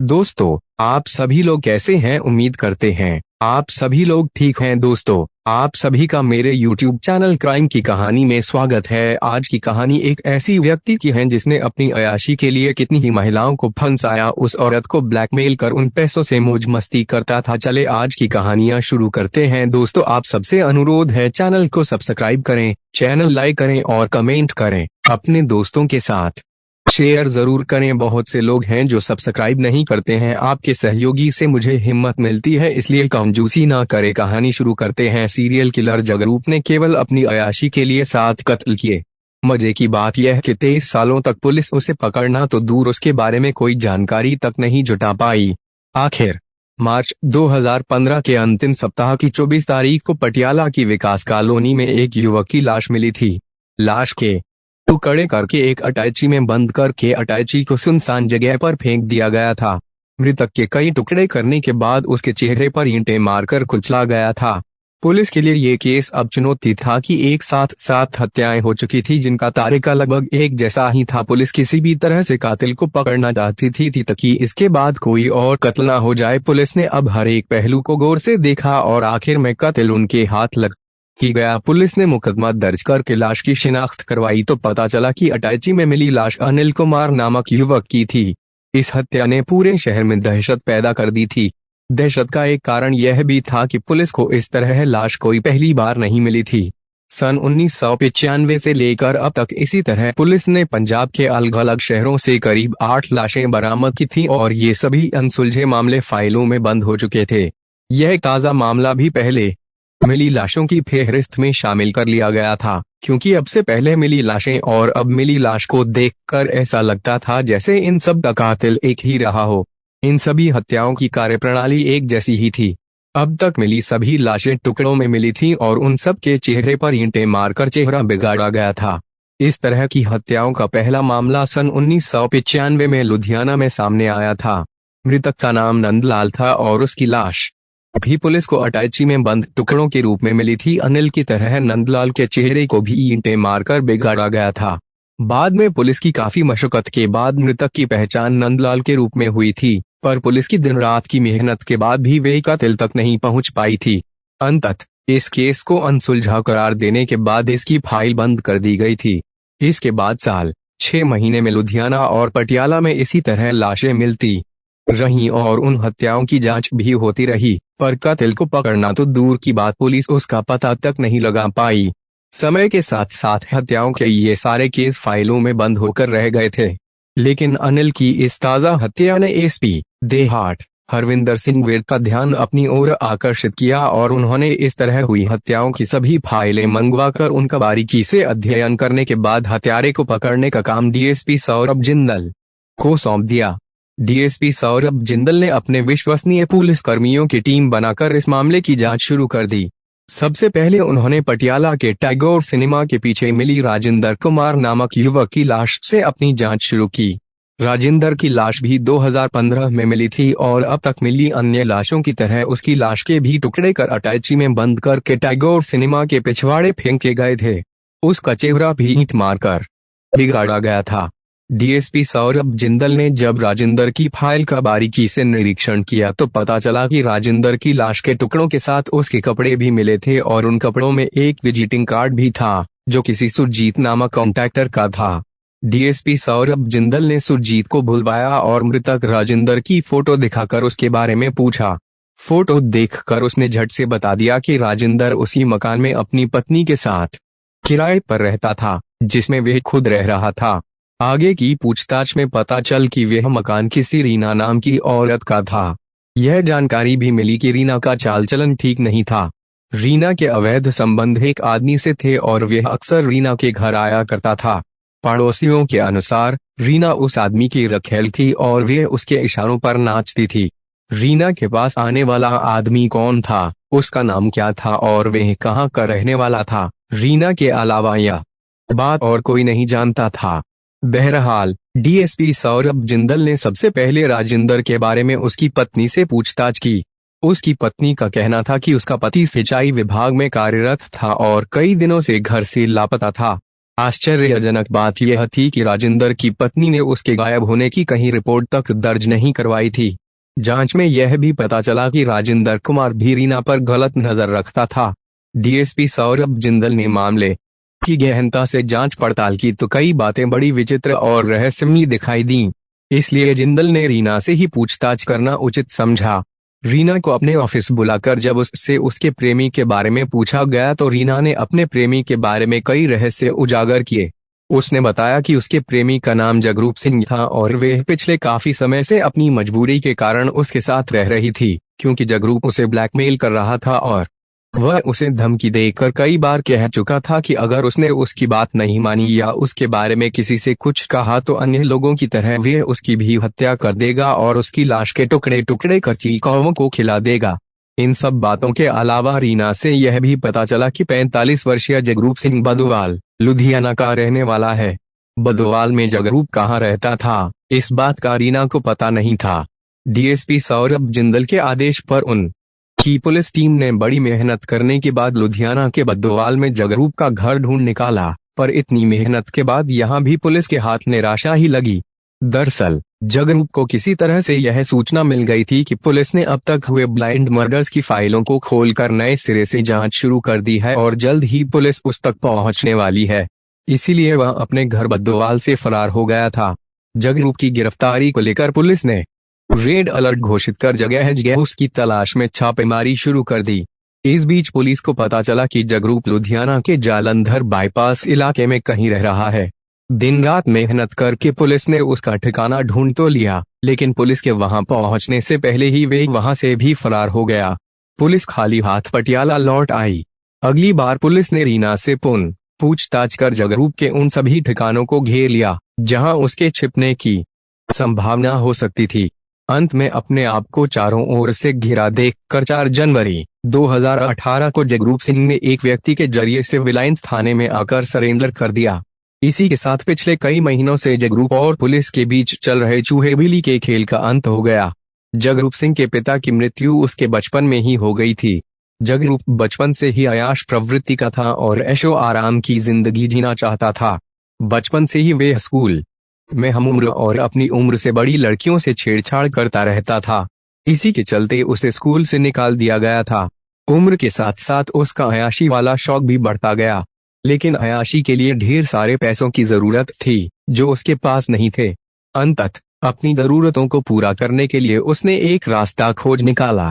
दोस्तों, आप सभी लोग कैसे हैं? उम्मीद करते हैं आप सभी लोग ठीक हैं। दोस्तों, आप सभी का मेरे YouTube चैनल क्राइम की कहानी में स्वागत है। आज की कहानी एक ऐसी व्यक्ति की है जिसने अपनी अय्याशी के लिए कितनी ही महिलाओं को फंसाया, उस औरत को ब्लैकमेल कर उन पैसों से मौज मस्ती करता था। चले आज की कहानियां शुरू करते हैं। दोस्तों, आप सबसे अनुरोध है चैनल को सब्सक्राइब करें, चैनल लाइक करें और कमेंट करें। अपने दोस्तों के साथ शेयर जरूर करें। बहुत से लोग हैं जो सब्सक्राइब नहीं करते हैं। आपके सहयोगी से मुझे हिम्मत मिलती है, इसलिए कंजूसी ना करे। कहानी शुरू करते हैं। सीरियल किलर जगरूप ने केवल अपनी अय्याशी के लिए 7 कत्ल किए। मजे की बात यह है कि 23 सालों तक पुलिस उसे पकड़ना तो दूर, उसके बारे में कोई जानकारी तक नहीं जुटा पाई। आखिर मार्च 2015 के अंतिम सप्ताह की 24 तारीख को पटियाला की विकास कॉलोनी में एक युवक की लाश मिली थी। लाश के टुकड़े करके एक अटैची में बंद करके अटैची को सुनसान जगह पर फेंक दिया गया था। मृतक के कई टुकड़े करने के बाद उसके चेहरे पर ईंटें मारकर कुचला गया था। पुलिस के लिए ये केस अब चुनौती था कि एक साथ 7 हत्याएं हो चुकी थी जिनका तारीखा लगभग एक जैसा ही था। पुलिस किसी भी तरह से कातिल को पकड़ना चाहती थी ताकि इसके बाद कोई और कत्ल न हो जाए। पुलिस ने अब हर एक पहलू को गौर से देखा और आखिर में कत्ल उनके हाथ लग की गया। पुलिस ने मुकदमा दर्ज करके लाश की शिनाख्त करवाई तो पता चला कि अटैची में मिली लाश अनिल कुमार नामक युवक की थी। इस हत्या ने पूरे शहर में दहशत पैदा कर दी थी। दहशत का एक कारण यह भी था कि पुलिस को इस तरह लाश कोई पहली बार नहीं मिली थी। सन 1995 से लेकर अब तक इसी तरह पुलिस ने पंजाब के अलग अलग शहरों से करीब 8 लाशें बरामद की थी और ये सभी अनसुलझे मामले फाइलों में बंद हो चुके थे। यह ताज़ा मामला भी पहले मिली लाशों की फेहरिस्त में शामिल कर लिया गया था, क्योंकि अब से पहले मिली लाशें और अब मिली लाश को देखकर ऐसा लगता था जैसे इन सब का कातिल एक ही रहा हो। इन सभी हत्याओं की कार्यप्रणाली एक जैसी ही थी। अब तक मिली सभी लाशें टुकड़ों में मिली थी और उन सब के चेहरे पर ईंटें मारकर चेहरा बिगाड़ा गया था। इस तरह की हत्याओं का पहला मामला सन 1995 में लुधियाना में सामने आया था। मृतक का नाम नंदलाल था और उसकी लाश भी पुलिस को अटैची में बंद टुकड़ों के रूप में मिली थी। अनिल की तरह नंदलाल के चेहरे को भी ईंटें मारकर बिगाड़ा गया था। बाद में पुलिस की काफी मशक्कत के बाद मृतक की पहचान नंदलाल के रूप में हुई थी, पर पुलिस की दिन रात की मेहनत के बाद भी वे कातिल तक नहीं पहुंच पाई थी। अंततः इस केस को अनसुलझा करार देने के बाद इसकी फाइल बंद कर दी गई थी। इसके बाद साल 6 महीने में लुधियाना और पटियाला में इसी तरह लाशें मिलती रही और उन हत्याओं की जांच भी होती रही, पर कातिल को पकड़ना तो दूर की बात, पुलिस उसका पता तक नहीं लगा पाई। समय के साथ साथ हत्याओं के ये सारे केस फाइलों में बंद होकर रह गए थे, लेकिन अनिल की इस ताज़ा हत्या ने एसपी देहात हरविंदर सिंह विर्क का ध्यान अपनी ओर आकर्षित किया और उन्होंने इस तरह हुई हत्याओं की सभी फाइलें मंगवाकर उनका बारीकी से अध्ययन करने के बाद हत्यारे को पकड़ने का काम डीएसपी सौरभ जिंदल को सौंप दिया। डीएसपी सौरभ जिंदल ने अपने विश्वसनीय पुलिस कर्मियों की टीम बनाकर इस मामले की जांच शुरू कर दी। सबसे पहले उन्होंने पटियाला के टैगोर सिनेमा के पीछे मिली राजेंद्र कुमार नामक युवक की लाश से अपनी जांच शुरू की। राजेंद्र की लाश भी 2015 में मिली थी और अब तक मिली अन्य लाशों की तरह उसकी लाश के भी टुकड़े कर अटैची में बंद करके टैगोर सिनेमा के पिछवाड़े फेंके गए थे। उसका चेहरा भी ईंट मारकर बिगाड़ा गया था। डीएसपी सौरभ जिंदल ने जब राजेंद्र की फाइल का बारीकी से निरीक्षण किया तो पता चला कि राजेंद्र की लाश के टुकड़ों के साथ उसके कपड़े भी मिले थे और उन कपड़ों में एक विजिटिंग कार्ड भी था जो किसी सुरजीत नामक कॉन्ट्रैक्टर का था। डीएसपी सौरभ जिंदल ने सुरजीत को बुलवाया और मृतक राजेंद्र की फोटो दिखाकर उसके बारे में पूछा। फोटो देखकर उसने झट से बता दिया कि राजेंद्र उसी मकान में अपनी पत्नी के साथ किराए पर रहता था जिसमें वह खुद रह रहा था। आगे की पूछताछ में पता चल कि वह मकान किसी रीना नाम की औरत का था। यह जानकारी भी मिली कि रीना का चाल चलन ठीक नहीं था। रीना के अवैध संबंध एक आदमी से थे और वह अक्सर रीना के घर आया करता था। पड़ोसियों के अनुसार रीना उस आदमी की रखेल थी और वह उसके इशारों पर नाचती थी। रीना के पास आने वाला आदमी कौन था, उसका नाम क्या था और वह कहाँ का रहने वाला था, रीना के अलावा यह बात और कोई नहीं जानता था। बहरहाल डीएसपी सौरभ जिंदल ने सबसे पहले राजेंद्र के बारे में उसकी पत्नी से पूछताछ की। उसकी पत्नी का कहना था कि उसका पति सिंचाई विभाग में कार्यरत था और कई दिनों से घर से लापता था। आश्चर्यजनक बात यह थी कि राजेंद्र की पत्नी ने उसके गायब होने की कहीं रिपोर्ट तक दर्ज नहीं करवाई थी। जांच में यह भी पता चला कि राजेंद्र कुमार भी रीना पर गलत नजर रखता था। डीएसपी सौरभ जिंदल ने मामले की गहनता से जांच पड़ताल की तो कई बातें बड़ी विचित्र और रहस्यमयी दिखाई दी। इसलिए जिंदल ने रीना से ही पूछताछ करना उचित समझा। रीना को अपने ऑफिस बुलाकर जब उससे उसके प्रेमी के बारे में पूछा गया तो रीना ने अपने प्रेमी के बारे में कई रहस्य उजागर किए। उसने बताया कि उसके प्रेमी का नाम जगरूप सिंह था और वह पिछले काफी समय से अपनी मजबूरी के कारण उसके साथ रह रही थी, क्योंकि जगरूप उसे ब्लैकमेल कर रहा था और वह उसे धमकी देकर कई बार कह चुका था कि अगर उसने उसकी बात नहीं मानी या उसके बारे में किसी से कुछ कहा तो अन्य लोगों की तरह वह उसकी भी हत्या कर देगा और उसकी लाश के टुकड़े टुकड़े कर चीकौओं को खिला देगा। इन सब बातों के अलावा रीना से यह भी पता चला कि 45 वर्षीय जगरूप सिंह बदोवाल, लुधियाना का रहने वाला है। बदोवाल में जगरूप कहाँ रहता था, इस बात का रीना को पता नहीं था। डीएसपी सौरभ जिंदल के आदेश पर की पुलिस टीम ने बड़ी मेहनत करने के बाद लुधियाना के बद्दोवाल में जगरूप का घर ढूंढ निकाला, पर इतनी मेहनत के बाद यहां भी पुलिस के हाथ निराशा ही लगी। दरअसल जगरूप को किसी तरह से यह सूचना मिल गई थी कि पुलिस ने अब तक हुए ब्लाइंड मर्डर्स की फाइलों को खोलकर नए सिरे से जांच शुरू कर दी है और जल्द ही पुलिस उस तक पहुंचने वाली है। इसीलिए वह अपने घर बद्दोवाल से फरार हो गया था। जगरूप की गिरफ्तारी को लेकर पुलिस ने रेड अलर्ट घोषित कर जगह जगह उसकी तलाश में छापेमारी शुरू कर दी। इस बीच पुलिस को पता चला कि जगरूप लुधियाना के जालंधर बाईपास इलाके में कहीं रह रहा है। दिन रात मेहनत करके पुलिस ने उसका ठिकाना ढूंढ तो लिया, लेकिन पुलिस के वहां पहुंचने से पहले ही वे वहां से भी फरार हो गया। पुलिस खाली हाथ पटियाला लौट आई। अगली बार पुलिस ने रीना से पूछताछ कर जगरूप के उन सभी ठिकानों को घेर लिया जहां उसके छिपने की संभावना हो सकती थी। अंत में अपने आप को चारों ओर से घिरा देखकर 4 जनवरी 2018 को जगरूप सिंह ने एक व्यक्ति के जरिए सिविल लाइंस थाने में आकर सरेंडर कर दिया। इसी के साथ पिछले कई महीनों से जगरूप और पुलिस के बीच चल रहे चूहे बिल्ली के खेल का अंत हो गया। जगरूप सिंह के पिता की मृत्यु उसके बचपन में ही हो गई थी। जगरूप बचपन से ही अयाश प्रवृत्ति का था और ऐशो आराम की जिंदगी जीना चाहता था। बचपन से ही वह स्कूल में हमउम्र और अपनी उम्र से बड़ी लड़कियों से छेड़छाड़ करता रहता था। इसी के चलते उसे स्कूल से निकाल दिया गया था। उम्र के साथ साथ उसका अयाशी वाला शौक भी बढ़ता गया, लेकिन अयाशी के लिए ढेर सारे पैसों की जरूरत थी जो उसके पास नहीं थे। अंततः अपनी जरूरतों को पूरा करने के लिए उसने एक रास्ता खोज निकाला।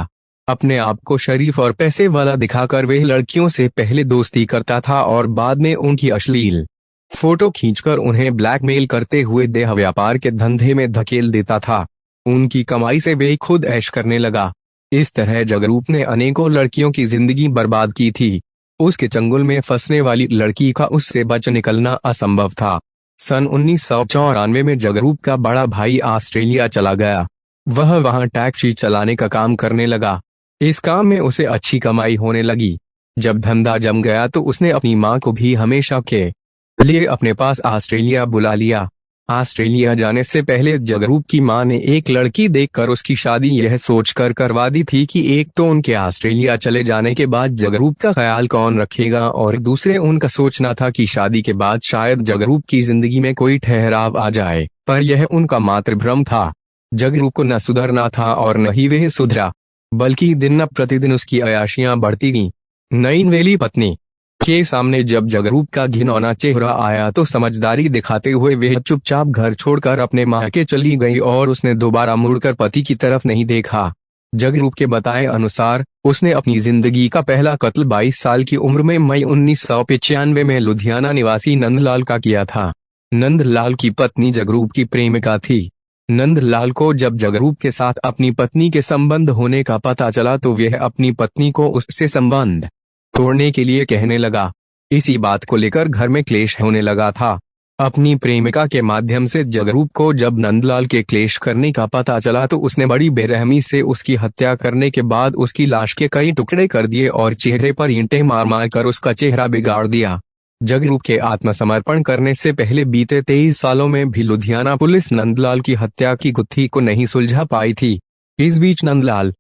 अपने आप को शरीफ और पैसे वाला दिखाकर वह लड़कियों से पहले दोस्ती करता था और बाद में उनकी अश्लील फोटो खींचकर उन्हें ब्लैकमेल करते हुए देह व्यापार के धंधे में धकेल देता था। उनकी कमाई से वे खुद ऐश करने लगा। इस तरह जगरूप ने अनेकों लड़कियों की जिंदगी बर्बाद की थी। उसके चंगुल में फंसने वाली लड़की का उससे बच निकलना असंभव था। सन 1994 में जगरूप का बड़ा भाई ऑस्ट्रेलिया चला गया। वह वहां टैक्सी चलाने का काम करने लगा। इस काम में उसे अच्छी कमाई होने लगी। जब धंधा जम गया तो उसने अपनी मां को भी हमेशा के लिए अपने पास ऑस्ट्रेलिया बुला लिया। ऑस्ट्रेलिया जाने से पहले जगरूप की मां ने एक लड़की देखकर उसकी शादी यह सोचकर करवा दी थी कि एक तो उनके ऑस्ट्रेलिया चले जाने के बाद जगरूप का ख्याल कौन रखेगा और दूसरे उनका सोचना था कि शादी के बाद शायद जगरूप की जिंदगी में कोई ठहराव आ जाए, पर यह उनका मात्र भ्रम था। जगरूप को न सुधरना था और न ही वह सुधरा, बल्कि दिन न प्रतिदिन उसकी अयाशियां बढ़ती गईं। नई नवेली पत्नी के सामने जब जगरूप का घिनौना चेहरा आया तो समझदारी दिखाते हुए वह चुपचाप घर छोड़कर अपने मायके चली गई और उसने दोबारा मुड़कर पति की तरफ नहीं देखा। जगरूप के बताए अनुसार उसने अपनी जिंदगी का पहला कत्ल 22 साल की उम्र में मई 1995 में लुधियाना निवासी नंदलाल का किया था। नंदलाल की पत्नी जगरूप की प्रेमिका थी। नंदलाल को जब जगरूप के साथ अपनी पत्नी के संबंध होने का पता चला तो वह अपनी पत्नी को उससे संबंध तोड़ने के लिए कहने लगा। इसी बात को लेकर घर में क्लेश होने लगा था। अपनी प्रेमिका के माध्यम से जगरूप को जब नंदलाल के क्लेश करने का पता चला तो उसने बड़ी बेरहमी से उसकी हत्या करने के बाद उसकी लाश के कई टुकड़े कर दिए और चेहरे पर ईंटें मार मार कर उसका चेहरा बिगाड़ दिया। जगरूप के आत्मसमर्पण करने से पहले बीते 23 सालों में भी लुधियाना पुलिस नंदलाल की हत्या की गुत्थी को नहीं सुलझा पाई थी। इस बीच नंदलाल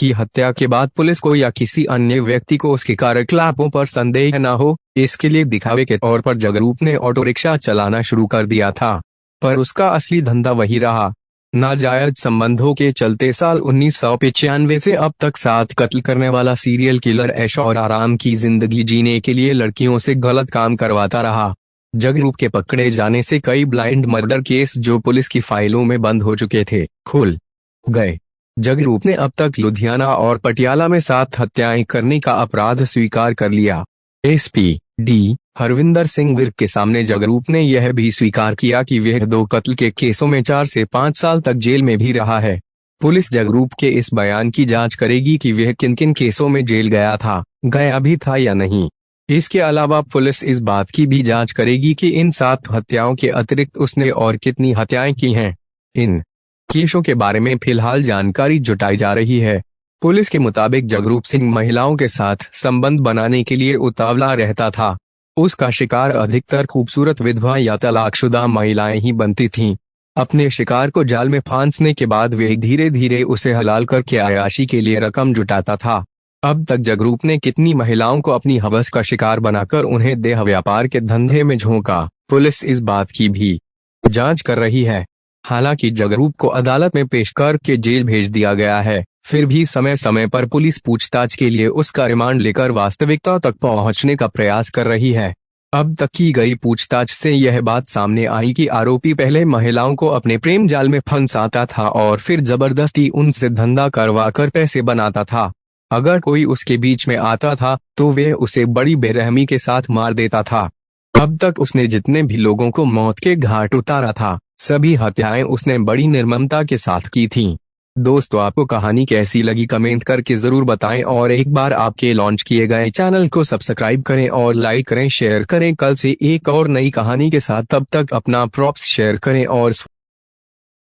की हत्या के बाद पुलिस को या किसी अन्य व्यक्ति को उसके कार्यकलापों पर संदेह न हो, इसके लिए दिखावे के तौर पर जगरूप ने ऑटो रिक्शा चलाना शुरू कर दिया था। पर उसका असली धंधा वही रहा। नाजायज संबंधों के चलते साल 1995 से अब तक 7 कत्ल करने वाला सीरियल किलर ऐशो और आराम की जिंदगी जीने के लिए लड़कियों से गलत काम करवाता रहा। जगरूप के पकड़े जाने से कई ब्लाइंड मर्डर केस जो पुलिस की फाइलों में बंद हो चुके थे, खुल गए। जगरूप ने अब तक लुधियाना और पटियाला में 7 हत्याएं करने का अपराध स्वीकार कर लिया। एसपी डी हरविंदर सिंह विर्क के सामने जगरूप ने यह भी स्वीकार किया कि वह 2 कत्ल के केसों में 4 से 5 साल तक जेल में भी रहा है। पुलिस जगरूप के इस बयान की जांच करेगी कि वह किन किन केसों में जेल गया भी था या नहीं। इसके अलावा पुलिस इस बात की भी जांच करेगी कि इन 7 हत्याओं के अतिरिक्त उसने और कितनी हत्याएं की हैं। इन केसों के बारे में फिलहाल जानकारी जुटाई जा रही है। पुलिस के मुताबिक जगरूप सिंह महिलाओं के साथ संबंध बनाने के लिए उतावला रहता था। उसका शिकार अधिकतर खूबसूरत विधवा या तलाकशुदा महिलाएं ही बनती थीं। अपने शिकार को जाल में फांसने के बाद वे धीरे धीरे उसे हलाल करके अय्याशी के लिए रकम जुटाता था। अब तक जगरूप ने कितनी महिलाओं को अपनी हवस का शिकार बनाकर उन्हें देह व्यापार के धंधे में झोंका, पुलिस इस बात की भी जांच कर रही है। हालांकि जगरूप को अदालत में पेश करके जेल भेज दिया गया है, फिर भी समय समय पर पुलिस पूछताछ के लिए उसका रिमांड लेकर वास्तविकता तक पहुंचने का प्रयास कर रही है। अब तक की गई पूछताछ से यह बात सामने आई कि आरोपी पहले महिलाओं को अपने प्रेम जाल में फंसाता था और फिर जबरदस्ती उनसे धंधा करवाकर पैसे बनाता था। अगर कोई उसके बीच में आता था तो वह उसे बड़ी बेरहमी के साथ मार देता था। अब तक उसने जितने भी लोगों को मौत के घाट उतारा था, सभी हत्याएं उसने बड़ी निर्ममता के साथ की थीं। दोस्तों, आपको कहानी कैसी लगी कमेंट करके जरूर बताएं और एक बार आपके लॉन्च किए गए चैनल को सब्सक्राइब करें और लाइक करें, शेयर करें। कल से एक और नई कहानी के साथ, तब तक अपना प्रॉप्स शेयर करें और